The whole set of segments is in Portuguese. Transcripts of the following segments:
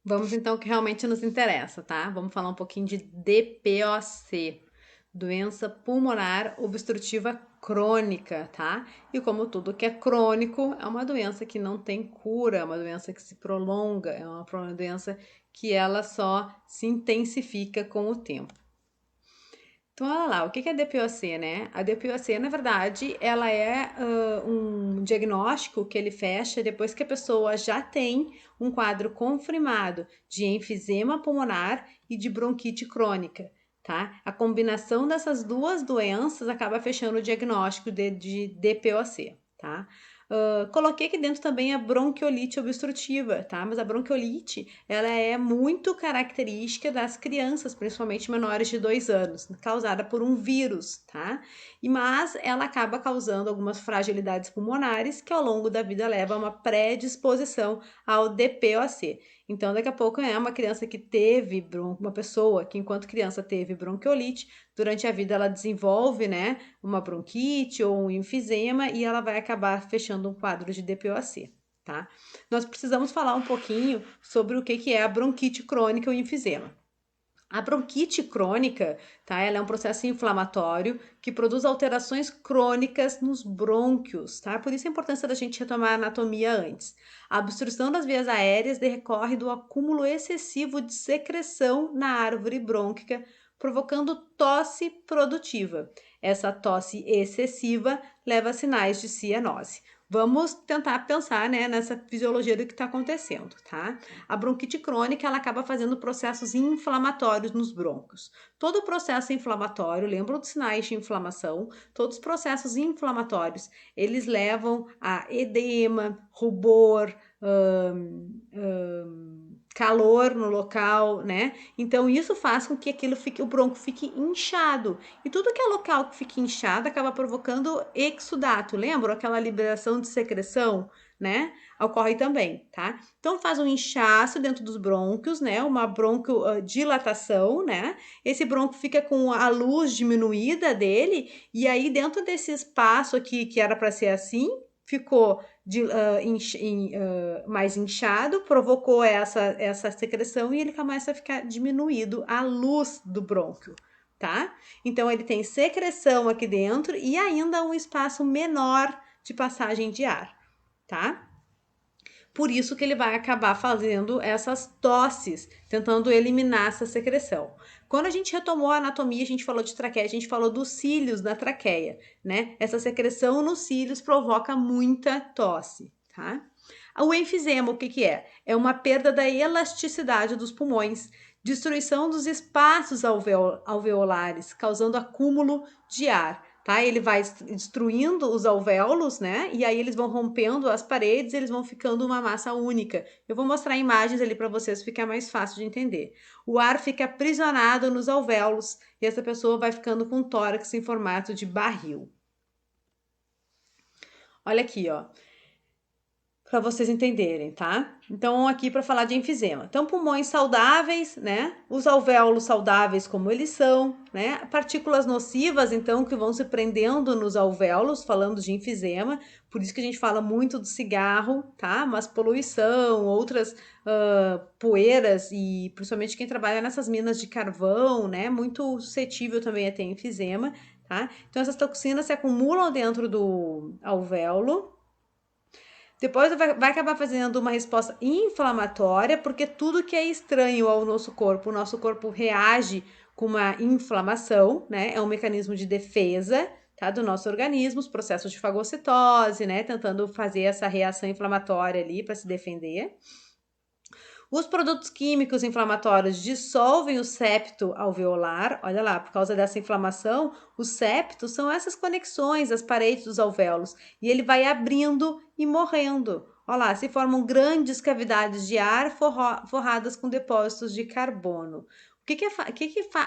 Vamos então ao que realmente nos interessa, tá? Vamos falar um pouquinho de DPOC, doença pulmonar obstrutiva crônica, tá? E como tudo que é crônico, é uma doença que não tem cura, é uma doença que se prolonga, é uma doença que ela só se intensifica com o tempo. Então, olha lá, o que é a DPOC, né? A DPOC, na verdade, ela é um diagnóstico que ele fecha depois que a pessoa já tem um quadro confirmado de enfisema pulmonar e de bronquite crônica, tá? A combinação dessas duas doenças acaba fechando o diagnóstico de DPOC, tá? Coloquei aqui dentro também a bronquiolite obstrutiva, tá? Mas a bronquiolite, ela é muito característica das crianças, principalmente menores de 2 anos, causada por um vírus, tá? Mas ela acaba causando algumas fragilidades pulmonares que ao longo da vida leva a uma predisposição ao DPOC. Então, daqui a pouco é uma criança que teve, uma pessoa que enquanto criança teve bronquiolite, durante a vida ela desenvolve, né, uma bronquite ou um enfisema e ela vai acabar fechando um quadro de DPOC, tá? Nós precisamos falar um pouquinho sobre o que é a bronquite crônica ou enfisema. A bronquite crônica, tá? Ela é um processo inflamatório que produz alterações crônicas nos brônquios, tá? Por isso a importância da gente retomar a anatomia antes. A obstrução das vias aéreas decorre do acúmulo excessivo de secreção na árvore brônquica, provocando tosse produtiva. Essa tosse excessiva leva a sinais de cianose. Vamos tentar pensar, né, nessa fisiologia do que está acontecendo, tá? A bronquite crônica, ela acaba fazendo processos inflamatórios nos brônquios. Todo processo inflamatório, lembram dos sinais de inflamação? Todos os processos inflamatórios, eles levam a edema, rubor, calor no local, né? Então isso faz com que aquilo fique, o bronco fique inchado. E tudo que é local que fica inchado acaba provocando exudato. Lembra aquela liberação de secreção, né? Ocorre também, tá? Então faz um inchaço dentro dos brônquios, né? Uma bronquiodilatação, né? Esse bronco fica com a luz diminuída dele e aí dentro desse espaço aqui que era para ser assim, ficou mais inchado, provocou essa secreção e ele começa a ficar diminuído a luz do brônquio, tá? Então ele tem secreção aqui dentro e ainda um espaço menor de passagem de ar, tá? Por isso que ele vai acabar fazendo essas tosses, tentando eliminar essa secreção. Quando a gente retomou a anatomia, a gente falou de traqueia, a gente falou dos cílios da traqueia, né? Essa secreção nos cílios provoca muita tosse, tá? O enfisema, o que que é? É uma perda da elasticidade dos pulmões, destruição dos espaços alveolares, causando acúmulo de ar, tá? Ele vai destruindo os alvéolos, né? E aí eles vão rompendo as paredes, eles vão ficando uma massa única. Eu vou mostrar imagens ali para vocês, ficar mais fácil de entender. O ar fica aprisionado nos alvéolos e essa pessoa vai ficando com tórax em formato de barril. Olha aqui, ó, para vocês entenderem, tá? Então, aqui para falar de enfisema. Então, pulmões saudáveis, né? Os alvéolos saudáveis como eles são, né? Partículas nocivas, então, que vão se prendendo nos alvéolos, falando de enfisema. Por isso que a gente fala muito do cigarro, tá? Mas poluição, outras poeiras e principalmente quem trabalha nessas minas de carvão, né? Muito suscetível também a ter enfisema, tá? Então, essas toxinas se acumulam dentro do alvéolo. Depois vai acabar fazendo uma resposta inflamatória, porque tudo que é estranho ao nosso corpo, o nosso corpo reage com uma inflamação, né? É um mecanismo de defesa, tá? Do nosso organismo, os processos de fagocitose, né? Tentando fazer essa reação inflamatória ali para se defender. Os produtos químicos inflamatórios dissolvem o septo alveolar. Olha lá, por causa dessa inflamação, os septos são essas conexões, as paredes dos alvéolos, e ele vai abrindo e morrendo. Olha lá, se formam grandes cavidades de ar forradas com depósitos de carbono. O que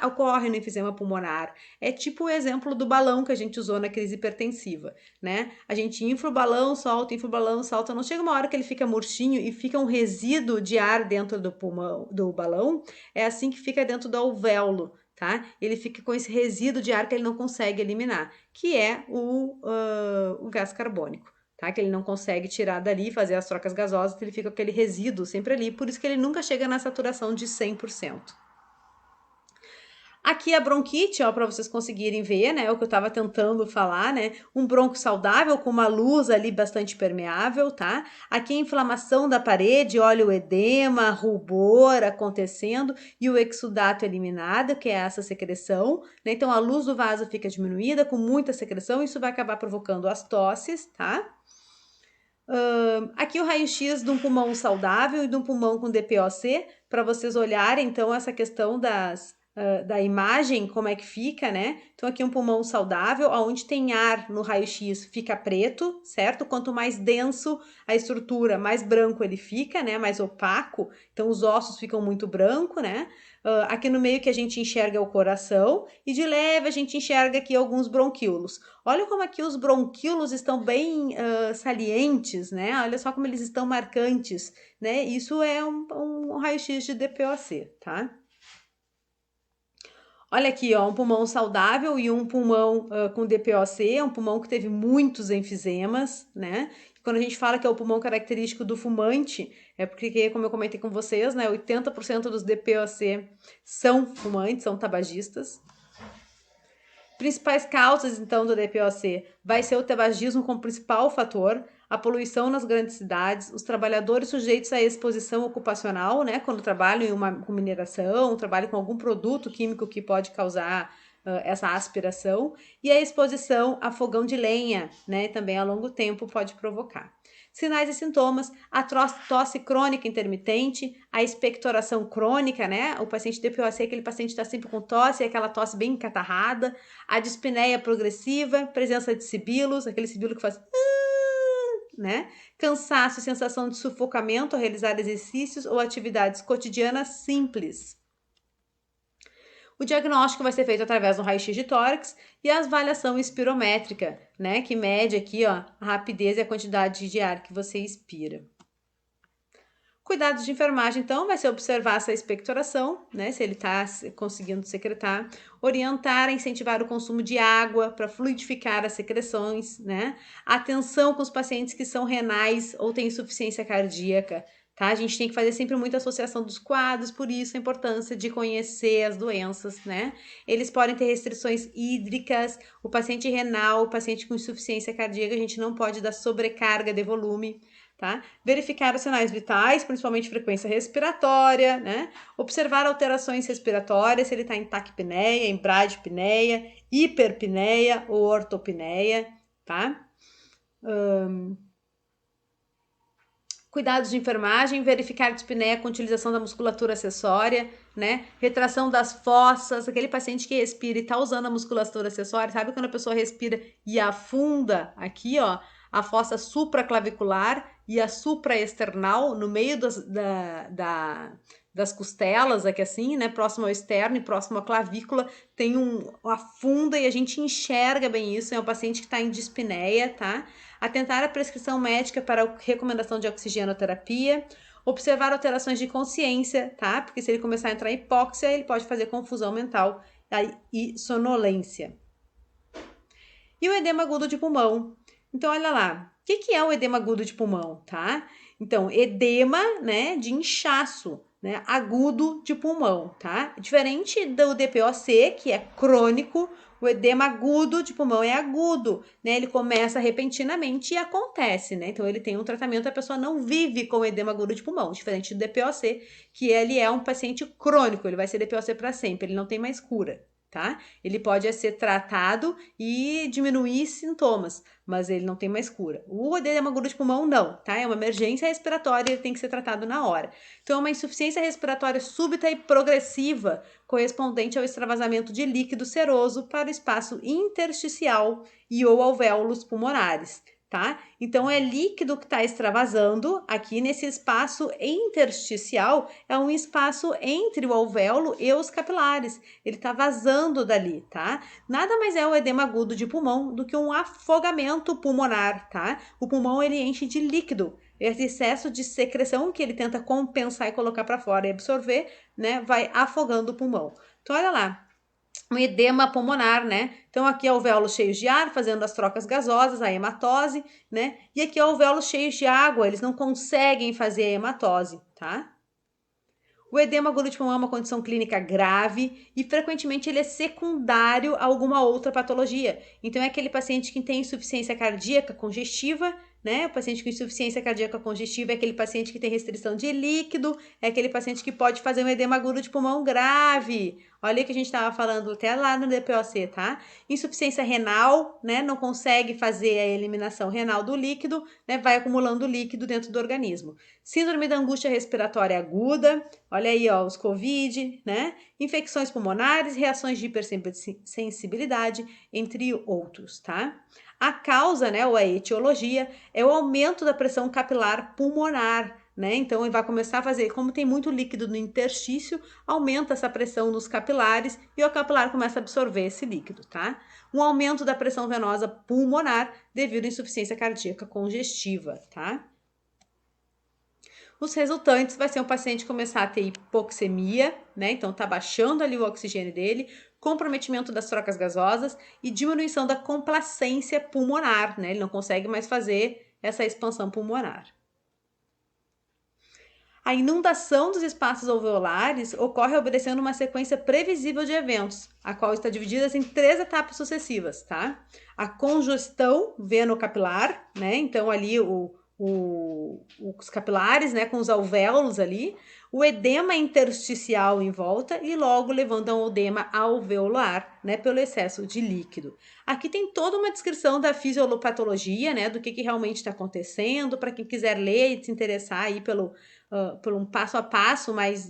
ocorre no enfisema pulmonar? É tipo o exemplo do balão que a gente usou na crise hipertensiva, né? A gente infla o balão, solta. Não chega uma hora que ele fica murchinho e fica um resíduo de ar dentro do pulmão, do balão. É assim que fica dentro do alvéolo, tá? Ele fica com esse resíduo de ar que ele não consegue eliminar, que é o gás carbônico. tá? Que ele não consegue tirar dali, fazer as trocas gasosas, então ele fica com aquele resíduo sempre ali, por isso que ele nunca chega na saturação de 100%. Aqui a bronquite, ó, para vocês conseguirem ver, né, o que eu estava tentando falar, né, um bronco saudável com uma luz ali bastante permeável, tá? Aqui a inflamação da parede, olha o edema, rubor acontecendo e o exudato eliminado, que é essa secreção, né? Então a luz do vaso fica diminuída com muita secreção, isso vai acabar provocando as tosses, tá? Aqui o raio-x de um pulmão saudável e de um pulmão com DPOC, para vocês olharem, então, essa questão da imagem, como é que fica, né? Então, aqui um pulmão saudável, onde tem ar no raio-x fica preto, certo? Quanto mais denso a estrutura, mais branco ele fica, né? Mais opaco, então os ossos ficam muito branco, né? Aqui no meio que a gente enxerga o coração e de leve a gente enxerga aqui alguns bronquíolos. Olha como aqui os bronquíolos estão bem salientes, né? Olha só como eles estão marcantes, né? Isso é um raio-x de DPOC, tá? Olha aqui, ó, um pulmão saudável e um pulmão com DPOC, um pulmão que teve muitos enfisemas, né? Quando a gente fala que é o pulmão característico do fumante, é porque, como eu comentei com vocês, né, 80% dos DPOC são fumantes, são tabagistas. Principais causas, então, do DPOC vai ser o tabagismo como principal fator, a poluição nas grandes cidades, os trabalhadores sujeitos à exposição ocupacional, né, quando trabalham com mineração, trabalham com algum produto químico que pode causar essa aspiração, e a exposição a fogão de lenha, né, também a longo tempo pode provocar. Sinais e sintomas, a tosse crônica intermitente, a expectoração crônica, né? O paciente DPOC é aquele paciente que está sempre com tosse, aquela tosse bem encatarrada, a dispneia progressiva, presença de sibilos, aquele sibilo que faz né? Cansaço e sensação de sufocamento ao realizar exercícios ou atividades cotidianas simples. O diagnóstico vai ser feito através do raio-x de tórax e a avaliação espirométrica, né, que mede aqui, ó, a rapidez e a quantidade de ar que você expira. Cuidados de enfermagem, então, vai ser observar essa expectoração, né, se ele está conseguindo secretar, orientar, incentivar o consumo de água para fluidificar as secreções, né, atenção com os pacientes que são renais ou têm insuficiência cardíaca, tá? A gente tem que fazer sempre muita associação dos quadros, por isso a importância de conhecer as doenças, né? Eles podem ter restrições hídricas, o paciente renal, o paciente com insuficiência cardíaca, a gente não pode dar sobrecarga de volume, tá? Verificar os sinais vitais, principalmente frequência respiratória, né? Observar alterações respiratórias, se ele está em taquipneia, em bradipneia, hiperpneia ou ortopneia, tá? Cuidados de enfermagem, verificar a dispneia com utilização da musculatura acessória, né? Retração das fossas, aquele paciente que respira e tá usando a musculatura acessória, sabe quando a pessoa respira e afunda aqui, ó, a fossa supraclavicular e a supraesternal no meio das costelas, aqui assim, né? Próximo ao externo e próximo à clavícula, tem afunda e a gente enxerga bem isso. É um paciente que está em dispneia, tá? Atentar a prescrição médica para a recomendação de oxigenoterapia. Observar alterações de consciência, tá? Porque se ele começar a entrar em hipóxia, ele pode fazer confusão mental e sonolência. E o edema agudo de pulmão. Então, olha lá. O que é o edema agudo de pulmão, tá? Então, edema, né, de inchaço, né, agudo de pulmão, tá? Diferente do DPOC, que é crônico, o edema agudo de pulmão é agudo, né? Ele começa repentinamente e acontece, né? Então, ele tem um tratamento, a pessoa não vive com edema agudo de pulmão, diferente do DPOC, que ele é um paciente crônico, ele vai ser DPOC para sempre, ele não tem mais cura, tá? Ele pode ser tratado e diminuir sintomas, mas ele não tem mais cura. O edema agudo de pulmão não, tá? É uma emergência respiratória, ele tem que ser tratado na hora. Então, é uma insuficiência respiratória súbita e progressiva, correspondente ao extravasamento de líquido seroso para o espaço intersticial e ou alvéolos pulmonares, tá? Então, é líquido que está extravasando aqui nesse espaço intersticial, é um espaço entre o alvéolo e os capilares. Ele está vazando dali, tá? Nada mais é o edema agudo de pulmão do que um afogamento pulmonar, tá? O pulmão, ele enche de líquido. Esse excesso de secreção que ele tenta compensar e colocar para fora e absorver, né, vai afogando o pulmão. Então, olha lá. um edema pulmonar, né? Então aqui é alvéolos cheios de ar, fazendo as trocas gasosas, a hematose, né? E aqui é alvéolos cheios de água, eles não conseguem fazer a hematose, tá? O edema agudo de pulmão é uma condição clínica grave e frequentemente ele é secundário a alguma outra patologia. Então é aquele paciente que tem insuficiência cardíaca congestiva, né? O paciente com insuficiência cardíaca congestiva é aquele paciente que tem restrição de líquido, é aquele paciente que pode fazer um edema agudo de pulmão grave. Olha o que a gente estava falando até lá no DPOC, tá? Insuficiência renal, né? Não consegue fazer a eliminação renal do líquido, né? Vai acumulando líquido dentro do organismo. Síndrome da angústia respiratória aguda, olha aí, ó, os COVID, né? Infecções pulmonares, reações de hipersensibilidade, entre outros, tá? A causa, né, ou a etiologia, é o aumento da pressão capilar pulmonar, né? Então, ele vai começar a fazer, como tem muito líquido no interstício, aumenta essa pressão nos capilares e o capilar começa a absorver esse líquido, tá? Um aumento da pressão venosa pulmonar devido à insuficiência cardíaca congestiva, tá? Os resultantes vai ser um paciente começar a ter hipoxemia, né? Então tá baixando ali o oxigênio dele, comprometimento das trocas gasosas e diminuição da complacência pulmonar, né? Ele não consegue mais fazer essa expansão pulmonar. A inundação dos espaços alveolares ocorre obedecendo uma sequência previsível de eventos, a qual está dividida em 3 etapas sucessivas, tá? A congestão venocapilar, né? Então ali os capilares, né, com os alvéolos ali, o edema intersticial em volta e logo levando a um edema alveolar, né, pelo excesso de líquido. Aqui tem toda uma descrição da fisiopatologia, né, do que realmente está acontecendo, para quem quiser ler e se interessar aí por um passo a passo mais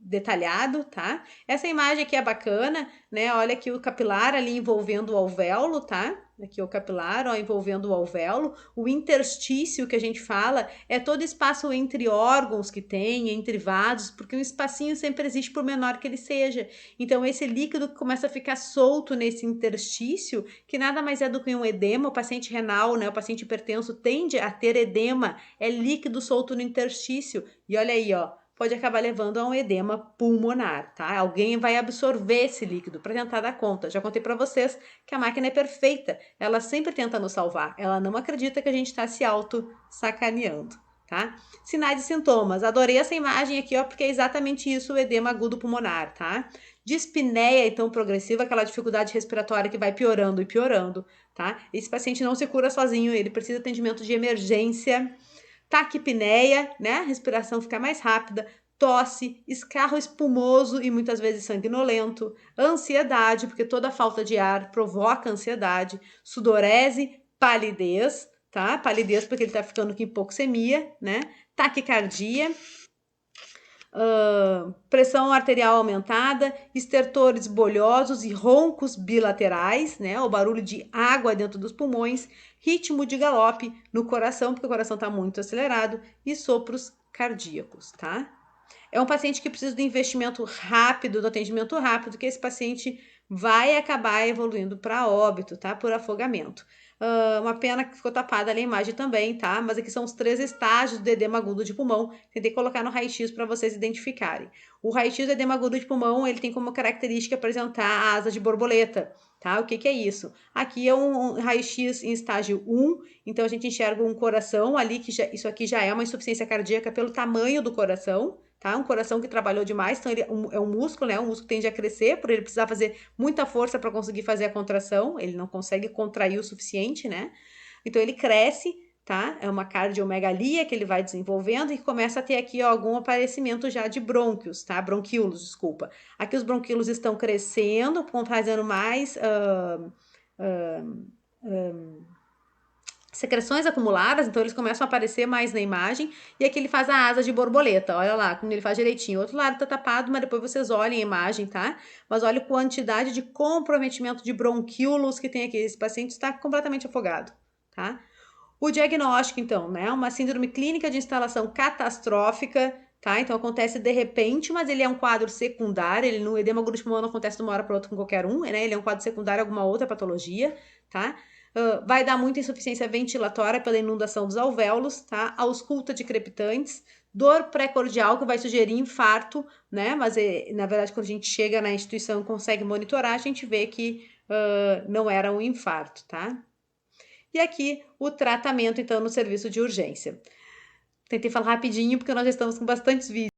detalhado, tá? Essa imagem aqui é bacana, né? Olha aqui o capilar ali envolvendo o alvéolo, tá? Aqui o capilar, ó, envolvendo o alvéolo. O interstício que a gente fala é todo espaço entre órgãos que tem, entre vasos, porque um espacinho sempre existe por menor que ele seja. Então esse líquido que começa a ficar solto nesse interstício, que nada mais é do que um edema, o paciente renal, né, o paciente hipertenso tende a ter edema, é líquido solto no interstício. E olha aí, ó, pode acabar levando a um edema pulmonar, tá? Alguém vai absorver esse líquido para tentar dar conta. Já contei para vocês que a máquina é perfeita, ela sempre tenta nos salvar, ela não acredita que a gente está se auto-sacaneando, tá? Sinais e sintomas. Adorei essa imagem aqui, ó, porque é exatamente isso, o edema agudo pulmonar, tá? Dispneia, então, progressiva, aquela dificuldade respiratória que vai piorando e piorando, tá? Esse paciente não se cura sozinho, ele precisa de atendimento de emergência. Taquipneia, né? A respiração fica mais rápida, tosse, escarro espumoso e muitas vezes sanguinolento, ansiedade, porque toda falta de ar provoca ansiedade, sudorese, palidez, tá? Palidez porque ele tá ficando com hipoxemia, né? Taquicardia, pressão arterial aumentada, estertores bolhosos e roncos bilaterais, né? O barulho de água dentro dos pulmões, ritmo de galope no coração, porque o coração está muito acelerado, e sopros cardíacos, tá? É um paciente que precisa de investimento rápido, do atendimento rápido, que esse paciente vai acabar evoluindo para óbito, tá? Por afogamento. Uma pena que ficou tapada ali a imagem também, tá? Mas aqui são os 3 estágios do edema agudo de pulmão. Tentei colocar no raio-x para vocês identificarem. O raio-x do edema agudo de pulmão, ele tem como característica apresentar a asa de borboleta, tá? O que é isso? Aqui é um raio-x em estágio 1, então a gente enxerga um coração ali, isso aqui já é uma insuficiência cardíaca pelo tamanho do coração, tá? Um coração que trabalhou demais, então ele é um músculo, né? Um músculo que tende a crescer, por ele precisar fazer muita força para conseguir fazer a contração, ele não consegue contrair o suficiente, né? Então ele cresce, tá? É uma cardiomegalia que ele vai desenvolvendo e começa a ter aqui ó, algum aparecimento já de brônquios, tá? Bronquíolos, desculpa. Aqui os bronquíolos estão crescendo, fazendo mais secreções acumuladas, então eles começam a aparecer mais na imagem, e aqui ele faz a asa de borboleta, olha lá, como ele faz direitinho. O outro lado tá tapado, mas depois vocês olhem a imagem, tá? Mas olha a quantidade de comprometimento de bronquíolos que tem aqui. Esse paciente está completamente afogado, tá? O diagnóstico, então, né? Uma síndrome clínica de instalação catastrófica, tá? Então acontece de repente, mas ele é um quadro secundário, ele no edema agudo de pulmão não acontece de uma hora para outra com qualquer um, né? Ele é um quadro secundário a alguma outra patologia, tá? Vai dar muita insuficiência ventilatória pela inundação dos alvéolos, tá? Ausculta de crepitantes, Dor pré-cordial, que vai sugerir infarto, né? Mas, na verdade, quando a gente chega na instituição e consegue monitorar, a gente vê que não era um infarto, tá? E aqui o tratamento, então, no serviço de urgência. Tentei falar rapidinho, porque nós já estamos com bastantes vídeos.